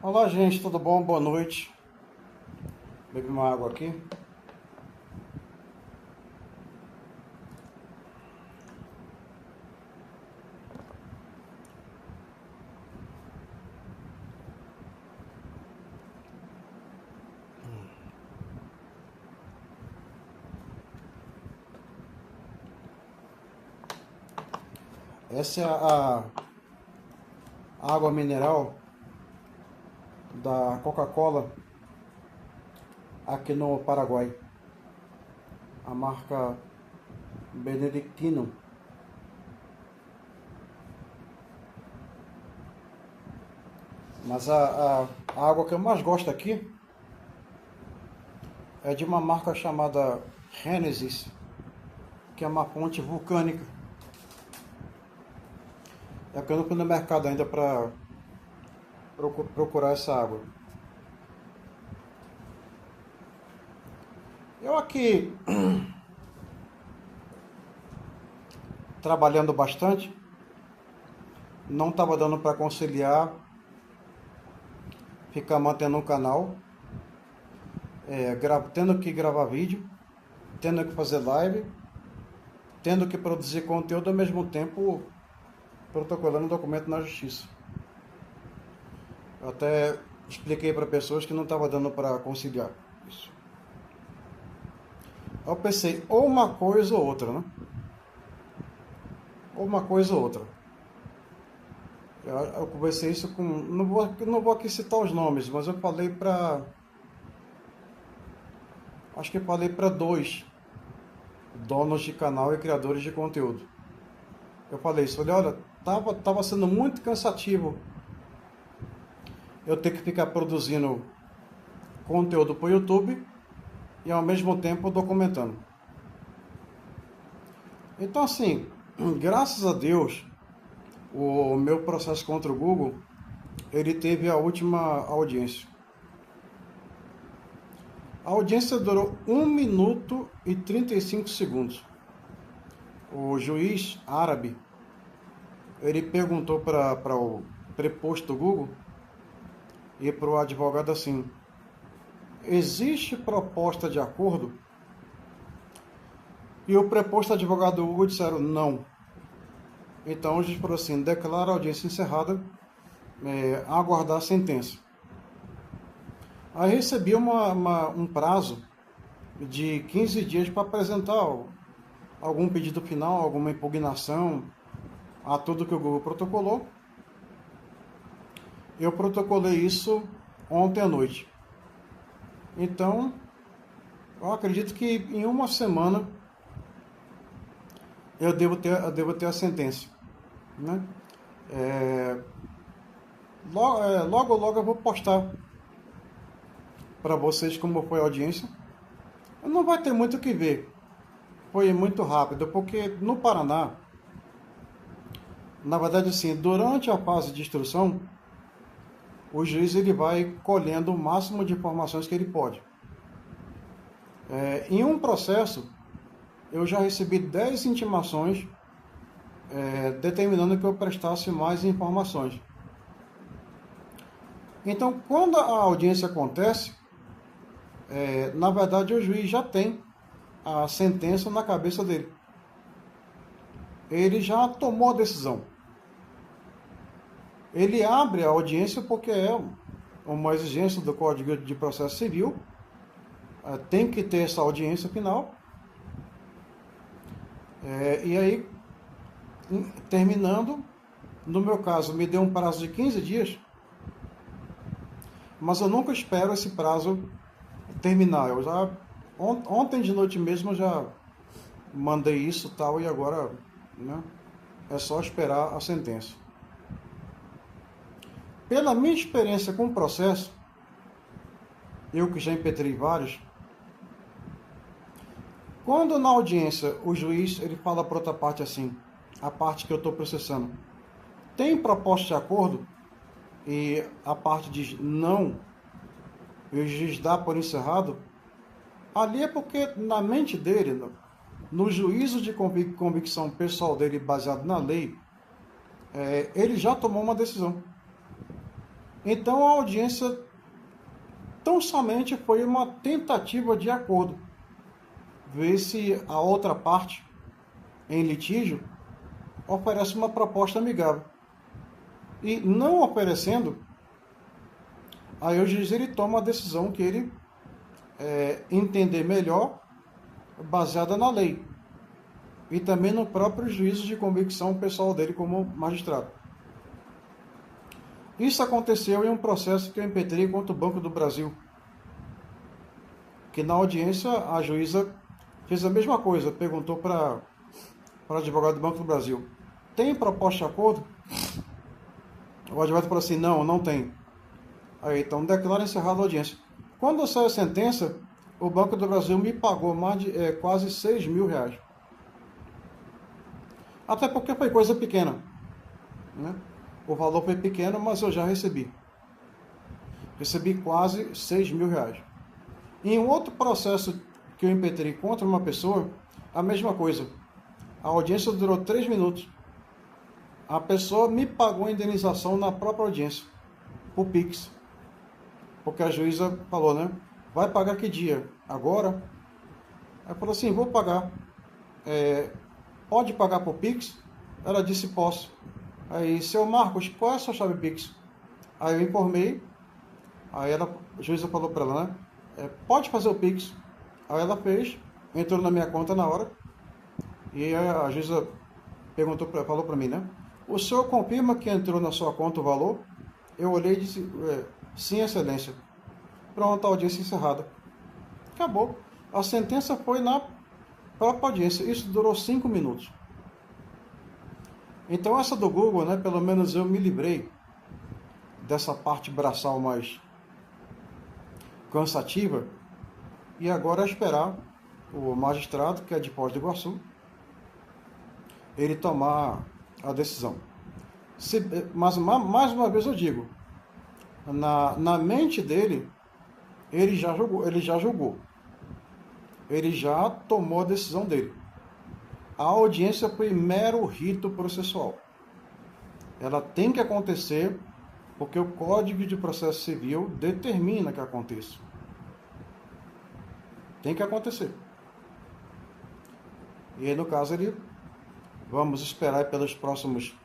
Olá, gente, tudo bom? Boa noite. Bebi uma água aqui. Essa é a água mineral da Coca-Cola aqui no Paraguai. A marca Benedictino. Mas a água que eu mais gosto aqui é de uma marca chamada Genesis, que é uma fonte vulcânica. É que eu não fui no mercado ainda para procurar essa água. Eu aqui trabalhando bastante, não estava dando para conciliar ficar mantendo um canal, tendo que gravar vídeo, tendo que fazer live, tendo que produzir conteúdo ao mesmo tempo protocolando um documento na justiça. Eu até expliquei para pessoas que não estava dando para conciliar isso. Eu pensei, ou uma coisa ou outra, né? Ou uma coisa ou outra. Eu conversei isso com... Não vou aqui citar os nomes, mas eu falei para... Acho que falei para 2 donos de canal e criadores de conteúdo. Eu falei isso, falei, olha, tava sendo muito cansativo eu ter que ficar produzindo conteúdo para o YouTube e ao mesmo tempo documentando. Então assim, graças a Deus, o meu processo contra o Google, ele teve a última audiência. A audiência durou 1 minuto e 35 segundos. O juiz árabe, ele perguntou para o preposto do Google e para o advogado assim: existe proposta de acordo? E o preposto advogado do Google disseram não. Então o juiz falou assim: declara a audiência encerrada, aguardar a sentença. Aí recebi um prazo de 15 dias para apresentar algum pedido final, alguma impugnação a tudo que o Google protocolou. Eu protocolei isso ontem à noite. Então, eu acredito que em uma semana eu devo ter a sentença, né? Logo eu vou postar para vocês como foi a audiência. Não vai ter muito o que ver. Foi muito rápido, porque no Paraná, na verdade assim, durante a fase de instrução, o juiz ele vai colhendo o máximo de informações que ele pode. Em um processo, eu já recebi 10 intimações determinando que eu prestasse mais informações. Então, quando a audiência acontece, na verdade o juiz já tem a sentença na cabeça dele. Ele já tomou a decisão. Ele abre a audiência porque é uma exigência do Código de Processo Civil. Tem que ter essa audiência final. E aí, terminando, no meu caso, me deu um prazo de 15 dias, mas eu nunca espero esse prazo terminar. Eu já, ontem de noite mesmo, eu já mandei isso tal, e agora, né, é só esperar a sentença. Pela minha experiência com o processo, eu que já impetrei vários, quando na audiência o juiz ele fala para outra parte assim, a parte que eu estou processando, tem proposta de acordo, e a parte diz não, e o juiz dá por encerrado, ali é porque na mente dele, no juízo de convicção pessoal dele baseado na lei, ele já tomou uma decisão. Então a audiência tão somente foi uma tentativa de acordo, ver se a outra parte em litígio oferece uma proposta amigável. E não oferecendo, aí o juiz ele toma a decisão que ele entender melhor, baseada na lei e também no próprio juízo de convicção pessoal dele como magistrado. Isso aconteceu em um processo que eu impetrei contra o Banco do Brasil, que na audiência a juíza fez a mesma coisa, perguntou para o advogado do Banco do Brasil: tem proposta de acordo? O advogado falou assim: não, não tem. Aí então declara encerrada a audiência. Quando saiu a sentença, o Banco do Brasil me pagou mais de quase R$ 6.000. Até porque foi coisa pequena, né? O valor foi pequeno, mas eu já recebi. Recebi quase R$ 6.000. Em um outro processo que eu impetrei contra uma pessoa, a mesma coisa. A audiência durou 3 minutos. A pessoa me pagou a indenização na própria audiência, por Pix. Porque a juíza falou, né? Vai pagar que dia? Agora? Aí falou assim, vou pagar. Pode pagar por Pix? Ela disse, posso. Aí, seu Marcos, qual é a sua chave Pix? Aí eu informei. Aí a juíza falou para ela, né? Pode fazer o Pix. Aí ela fez, entrou na minha conta na hora. E a juíza falou para mim, né? O senhor confirma que entrou na sua conta o valor? Eu olhei e disse, sim, excelência. Pronto, a audiência encerrada. Acabou. A sentença foi na própria audiência. Isso durou 5 minutos. Então essa do Google, né, pelo menos eu me livrei dessa parte braçal mais cansativa. E agora é esperar o magistrado, que é de Foz do Iguaçu, ele tomar a decisão. Mas mais uma vez eu digo, na mente dele, ele já julgou. Ele já tomou a decisão dele. A audiência foi mero rito processual. Ela tem que acontecer porque o Código de Processo Civil determina que aconteça. Tem que acontecer. E aí, no caso, vamos esperar pelos próximos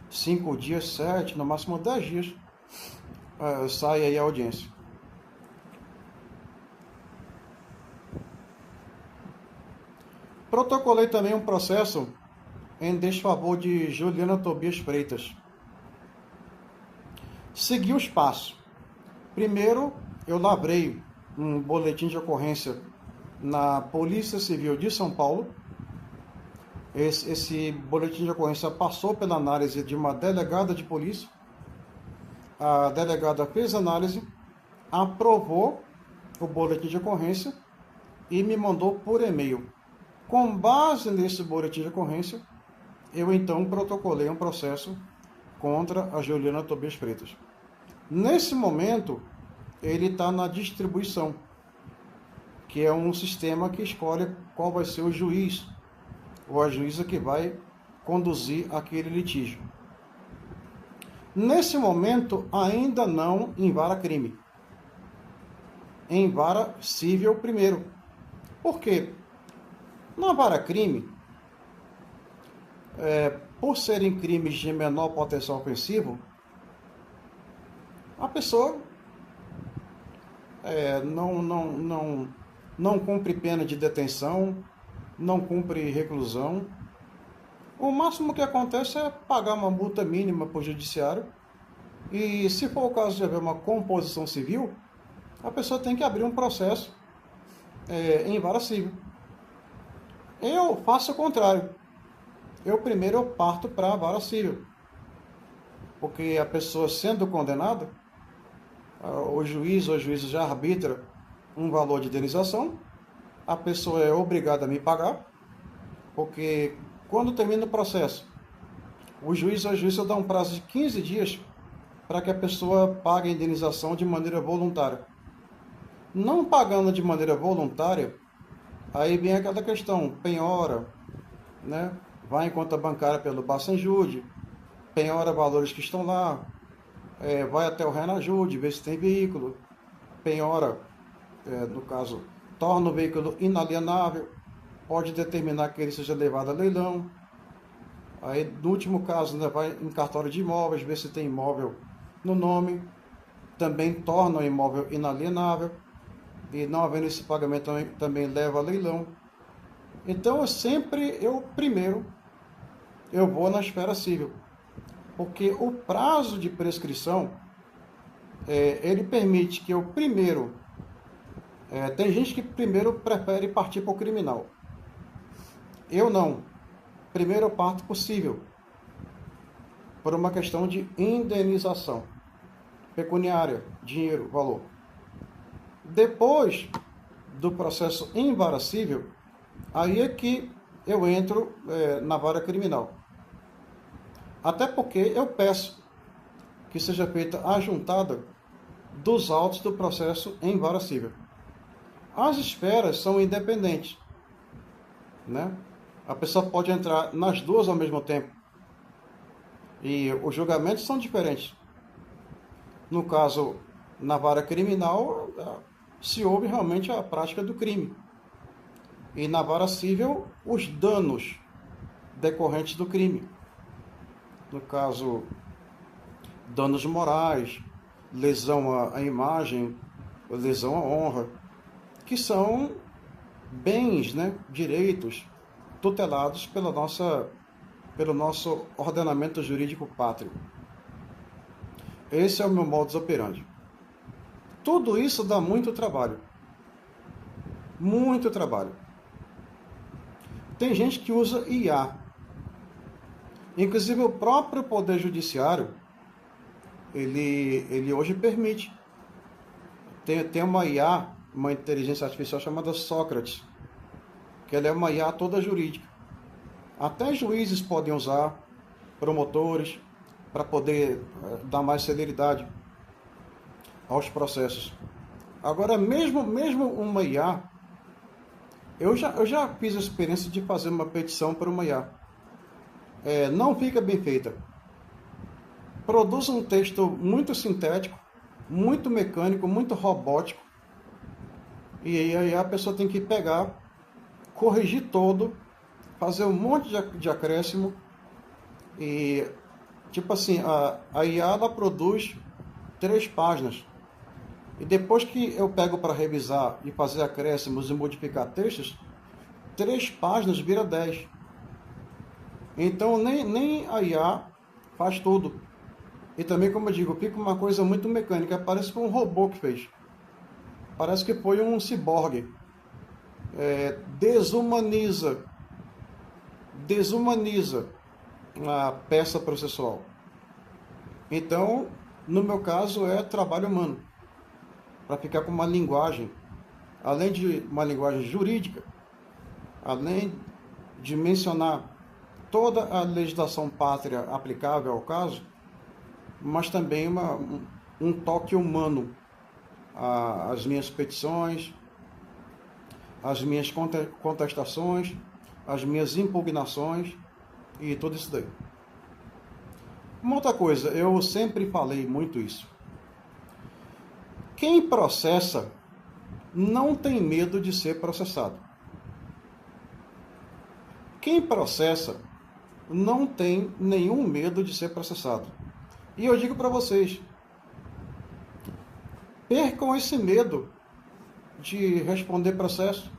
5 dias, 7, no máximo 10 dias, sai aí a audiência. Protocolei também um processo em desfavor de Juliana Tobias Freitas. Segui os passos. Primeiro, eu lavrei um boletim de ocorrência na Polícia Civil de São Paulo. Esse boletim de ocorrência passou pela análise de uma delegada de polícia. A delegada fez análise, aprovou o boletim de ocorrência e me mandou por e-mail. Com base nesse boletim de ocorrência, eu então protocolei um processo contra a Juliana Tobias Freitas. Nesse momento, ele está na distribuição, que é um sistema que escolhe qual vai ser o juiz ou a juíza que vai conduzir aquele litígio. Nesse momento, ainda não em vara crime. Em vara civil primeiro. Por quê? Na vara crime, por serem crimes de menor potencial ofensivo, a pessoa não cumpre pena de detenção, não cumpre reclusão. O máximo que acontece é pagar uma multa mínima para o judiciário. E se for o caso de haver uma composição civil, a pessoa tem que abrir um processo em vara civil. Eu faço o contrário. Primeiro parto para a vara civil. Porque a pessoa sendo condenada, o juiz ou a juíza já arbitra um valor de indenização, a pessoa é obrigada a me pagar, porque quando termina o processo, o juiz ou a juíza dá um prazo de 15 dias para que a pessoa pague a indenização de maneira voluntária. Não pagando de maneira voluntária, aí vem aquela questão, penhora, né? Vai em conta bancária pelo Bacen Jude, penhora valores que estão lá, vai até o Renajude, vê se tem veículo, penhora, no caso, torna o veículo inalienável, pode determinar que ele seja levado a leilão. Aí, no último caso, né, vai em cartório de imóveis, vê se tem imóvel no nome, também torna o imóvel inalienável, e não havendo esse pagamento também leva a leilão. Então, primeiro, eu vou na esfera civil, porque o prazo de prescrição, ele permite que eu primeiro, tem gente que primeiro prefere partir para o criminal. Eu não. Primeiro eu parto para o civil, por uma questão de indenização pecuniária, dinheiro, valor. Depois do processo em vara civil, aí é que eu entro na vara criminal. Até porque eu peço que seja feita a juntada dos autos do processo em vara civil. As esferas são independentes, né? A pessoa pode entrar nas duas ao mesmo tempo. E os julgamentos são diferentes. No caso, na vara criminal, se houve realmente a prática do crime. E na vara civil, os danos decorrentes do crime. No caso, danos morais, lesão à imagem, lesão à honra, que são bens, né, direitos tutelados pelo nosso ordenamento jurídico pátrio. Esse é o meu modus operandi. Tudo isso dá muito trabalho. Muito trabalho. Tem gente que usa IA. Inclusive o próprio Poder Judiciário, ele hoje permite. Tem uma IA, uma inteligência artificial chamada Sócrates, que ela é uma IA toda jurídica. Até juízes podem usar, promotores, para poder dar mais celeridade aos processos. Agora, mesmo uma IA, eu já fiz a experiência de fazer uma petição para uma IA. Não fica bem feita. Produz um texto muito sintético, muito mecânico, muito robótico, e aí a pessoa tem que pegar, corrigir todo, fazer um monte de acréscimo, e tipo assim, a IA ela produz 3 páginas, e depois que eu pego para revisar e fazer acréscimos e modificar textos, 3 páginas vira 10. Então nem a IA faz tudo. E também, como eu digo, fica uma coisa muito mecânica, parece que foi um robô que fez. Parece que foi um ciborgue. Desumaniza a peça processual. Então, no meu caso, é trabalho humano, para ficar com uma linguagem, além de uma linguagem jurídica, além de mencionar toda a legislação pátria aplicável ao caso, mas também um toque humano às minhas petições, às minhas contestações, às minhas impugnações e tudo isso daí. Uma outra coisa, eu sempre falei muito isso. Quem processa não tem medo de ser processado. Quem processa não tem nenhum medo de ser processado. E eu digo para vocês, percam esse medo de responder processo.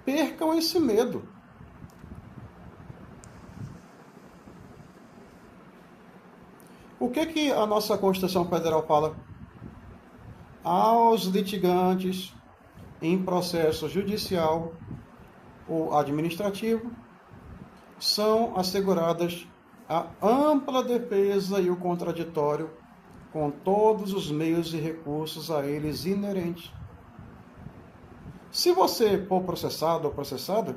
Percam esse medo. O que a nossa Constituição Federal fala? Aos litigantes em processo judicial ou administrativo são asseguradas a ampla defesa e o contraditório com todos os meios e recursos a eles inerentes. Se você for processado ou processada,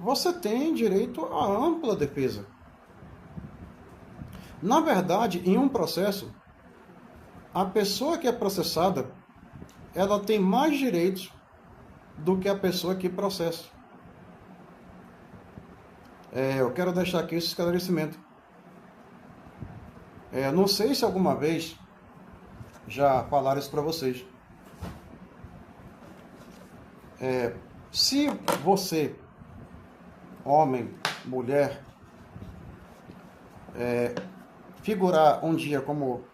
você tem direito a ampla defesa. Na verdade, em um processo, a pessoa que é processada, ela tem mais direitos do que a pessoa que processa. Eu quero deixar aqui esse esclarecimento. Não sei se alguma vez já falaram isso para vocês. Se você, homem, mulher, figurar um dia como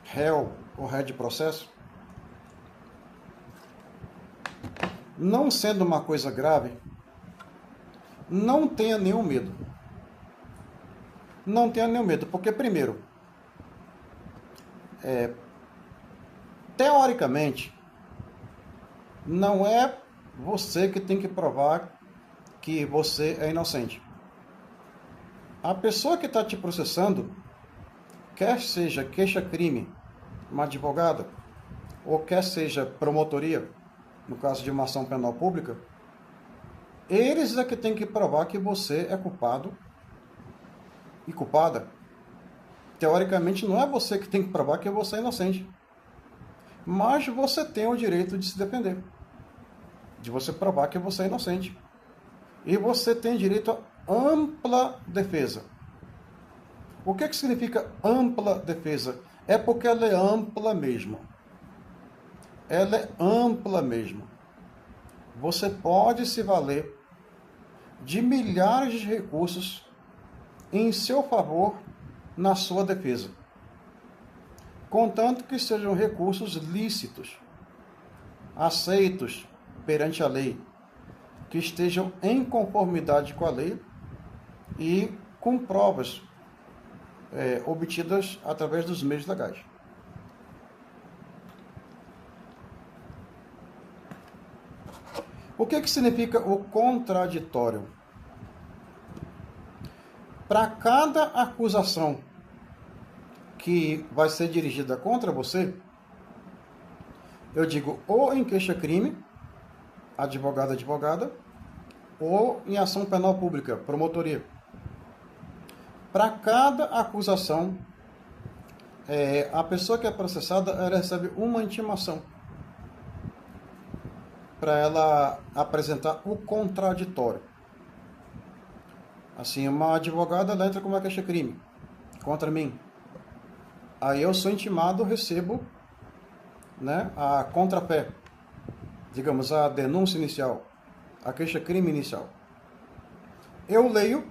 réu ou ré de processo, não sendo uma coisa grave, não tenha nenhum medo. Não tenha nenhum medo, porque primeiro, teoricamente, não é você que tem que provar que você é inocente. A pessoa que está te processando, quer seja queixa-crime, uma advogada, ou quer seja promotoria, no caso de uma ação penal pública, eles é que têm que provar que você é culpado e culpada. Teoricamente, não é você que tem que provar que você é inocente. Mas você tem o direito de se defender, de você provar que você é inocente. E você tem direito a ampla defesa. O que significa ampla defesa? É porque ela é ampla mesmo. Ela é ampla mesmo. Você pode se valer de milhares de recursos em seu favor na sua defesa, contanto que sejam recursos lícitos, aceitos perante a lei, que estejam em conformidade com a lei e com provas obtidas através dos meios legais. O que significa o contraditório? Para cada acusação que vai ser dirigida contra você, eu digo ou em queixa-crime, advogada, ou em ação penal pública, promotoria. Para cada acusação, a pessoa que é processada, ela recebe uma intimação para ela apresentar o contraditório. Assim, uma advogada, ela entra com uma queixa-crime contra mim. Aí eu sou intimado, recebo, né, a contrapé, digamos, a denúncia inicial, a queixa-crime inicial. Eu leio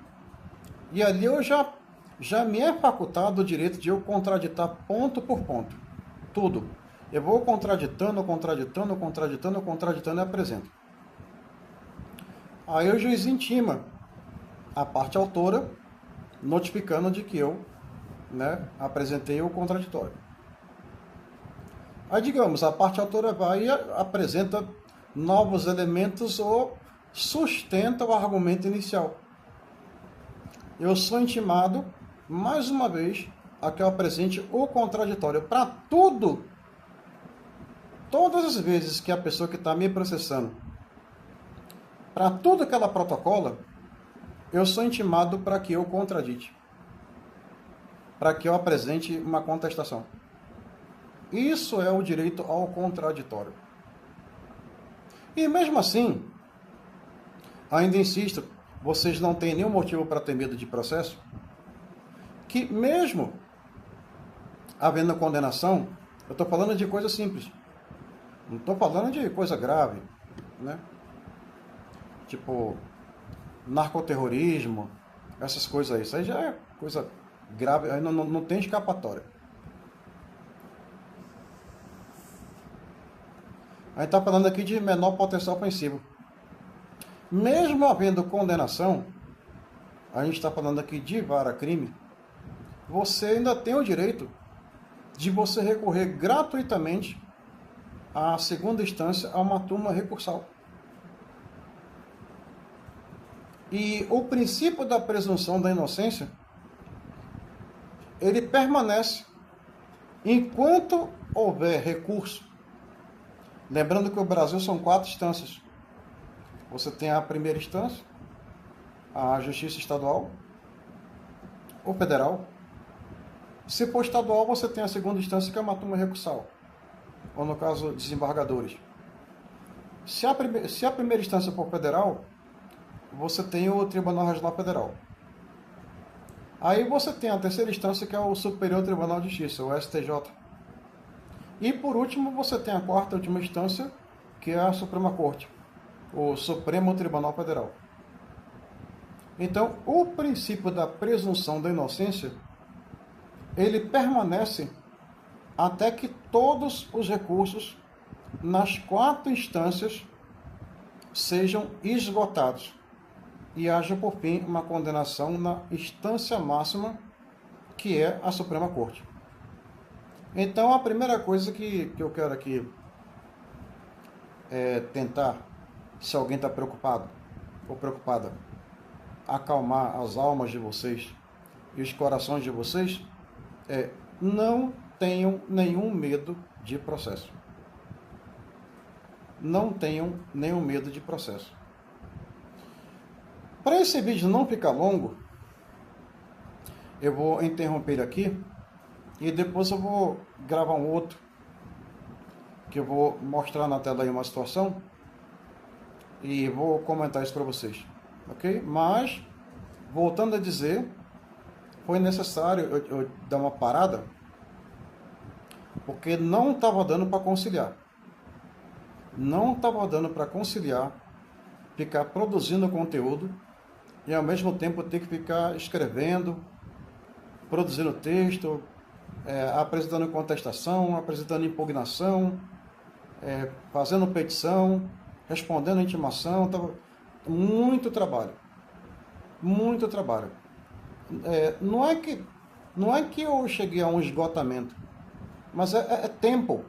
e ali eu já me é facultado o direito de eu contraditar ponto por ponto, tudo. Eu vou contraditando e apresento. Aí o juiz intima a parte autora, notificando de que eu, né, apresentei o contraditório. Aí, digamos, a parte autora vai e apresenta novos elementos ou sustenta o argumento inicial. Eu sou intimado, mais uma vez, a que eu apresente o contraditório. Para tudo, todas as vezes que a pessoa que está me processando, para tudo que ela protocola, eu sou intimado para que eu contradite, para que eu apresente uma contestação. Isso é o direito ao contraditório. E mesmo assim, ainda insisto, vocês não têm nenhum motivo para ter medo de processo, que mesmo havendo condenação, eu estou falando de coisa simples, não estou falando de coisa grave, né? Tipo, narcoterrorismo, essas coisas aí. Isso aí já é coisa grave, aí não tem escapatória. A gente está falando aqui de menor potencial ofensivo. Mesmo havendo condenação, a gente está falando aqui de vara-crime, você ainda tem o direito de você recorrer gratuitamente à segunda instância a uma turma recursal. E o princípio da presunção da inocência, ele permanece enquanto houver recurso. Lembrando que o Brasil são 4 instâncias. Você tem a primeira instância, a Justiça Estadual, ou Federal. Se for estadual, você tem a segunda instância, que é uma turma recursal, ou no caso, desembargadores. Se a primeira instância for federal, você tem o Tribunal Regional Federal. Aí você tem a terceira instância, que é o Superior Tribunal de Justiça, o STJ. E por último, você tem a quarta e última instância, que é a Suprema Corte, o Supremo Tribunal Federal. Então, o princípio da presunção da inocência, ele permanece até que todos os recursos nas quatro instâncias sejam esgotados e haja, por fim, uma condenação na instância máxima, que é a Suprema Corte. Então, a primeira coisa que eu quero aqui é tentar, se alguém está preocupado ou preocupada, acalmar as almas de vocês e os corações de vocês, não tenham nenhum medo de processo. Não tenham nenhum medo de processo. Para esse vídeo não ficar longo, eu vou interromper ele aqui e depois eu vou gravar um outro, que eu vou mostrar na tela aí uma situação e vou comentar isso para vocês, ok? Mas, voltando a dizer, foi necessário eu dar uma parada, porque não estava dando para conciliar. Não estava dando para conciliar, ficar produzindo conteúdo e ao mesmo tempo ter que ficar escrevendo, produzindo texto, apresentando contestação, apresentando impugnação, fazendo petição, respondendo intimação. Tava muito trabalho. Muito trabalho. Não é que eu cheguei a um esgotamento, mas é tempo.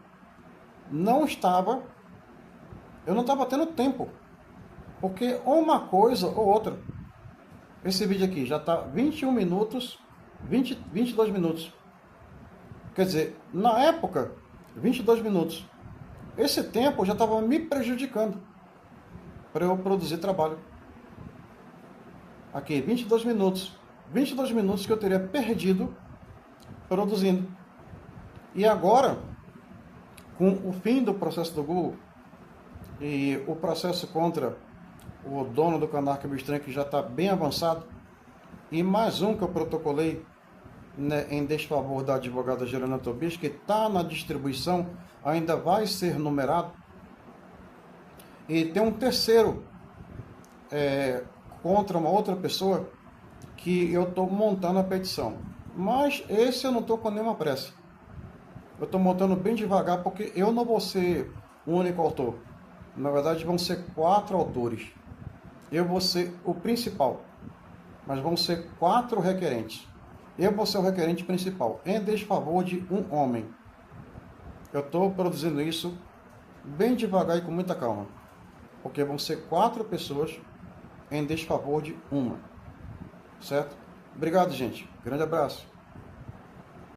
Eu não estava tendo tempo, porque ou uma coisa ou outra. Esse vídeo aqui já está 21 minutos, 22 minutos. Quer dizer, na época, 22 minutos. Esse tempo já estava me prejudicando para eu produzir trabalho. Aqui, 22 minutos. 22 minutos que eu teria perdido produzindo. E agora, com o fim do processo do Google e o processo contra o dono do canal Arquivo Estranho, que já está bem avançado, e mais um que eu protocolei, né, em desfavor da advogada Juliana Tobias, que está na distribuição, ainda vai ser numerado, e tem um terceiro contra uma outra pessoa, que eu estou montando a petição. Mas esse eu não estou com nenhuma pressa. Eu estou montando bem devagar, porque eu não vou ser o único autor. Na verdade, vão ser 4 autores. Eu vou ser o principal, mas vão ser 4 requerentes. Eu vou ser o requerente principal, em desfavor de um homem. Eu estou produzindo isso bem devagar e com muita calma, porque vão ser 4 pessoas em desfavor de uma. Certo? Obrigado, gente. Grande abraço.